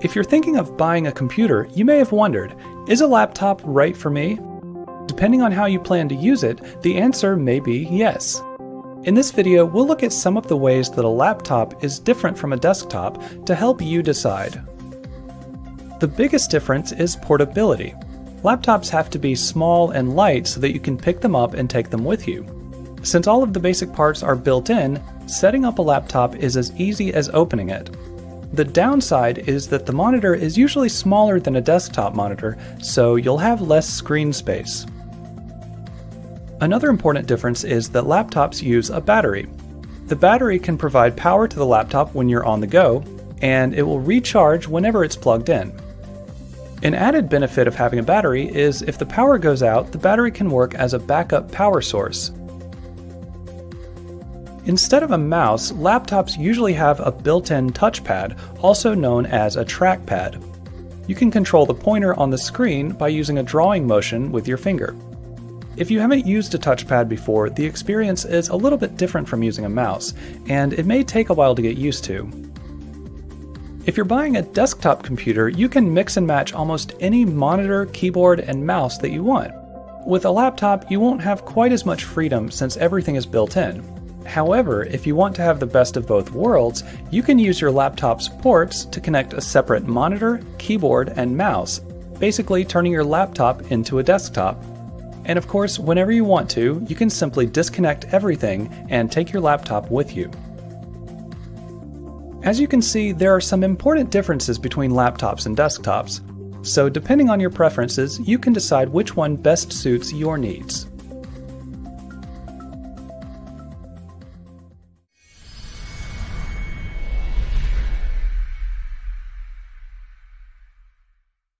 If you're thinking of buying a computer, you may have wondered, is a laptop right for me? Depending on how you plan to use it, the answer may be yes. In this video, we'll look at some of the ways that a laptop is different from a desktop to help you decide. The biggest difference is portability. Laptops have to be small and light so that you can pick them up and take them with you. Since all of the basic parts are built in, setting up a laptop is as easy as opening it. The downside is that the monitor is usually smaller than a desktop monitor, so you'll have less screen space. Another important difference is that laptops use a battery. The battery can provide power to the laptop when you're on the go, and it will recharge whenever it's plugged in. An added benefit of having a battery is if the power goes out, the battery can work as a backup power source. Instead of a mouse, laptops usually have a built-in touchpad, also known as a trackpad. You can control the pointer on the screen by using a drawing motion with your finger. If you haven't used a touchpad before, the experience is a little bit different from using a mouse, and it may take a while to get used to. If you're buying a desktop computer, you can mix and match almost any monitor, keyboard, and mouse that you want. With a laptop, you won't have quite as much freedom since everything is built in. However, if you want to have the best of both worlds, you can use your laptop's ports to connect a separate monitor, keyboard, and mouse, basically turning your laptop into a desktop. And of course, whenever you want to, you can simply disconnect everything and take your laptop with you. As you can see, there are some important differences between laptops and desktops, so depending on your preferences, you can decide which one best suits your needs.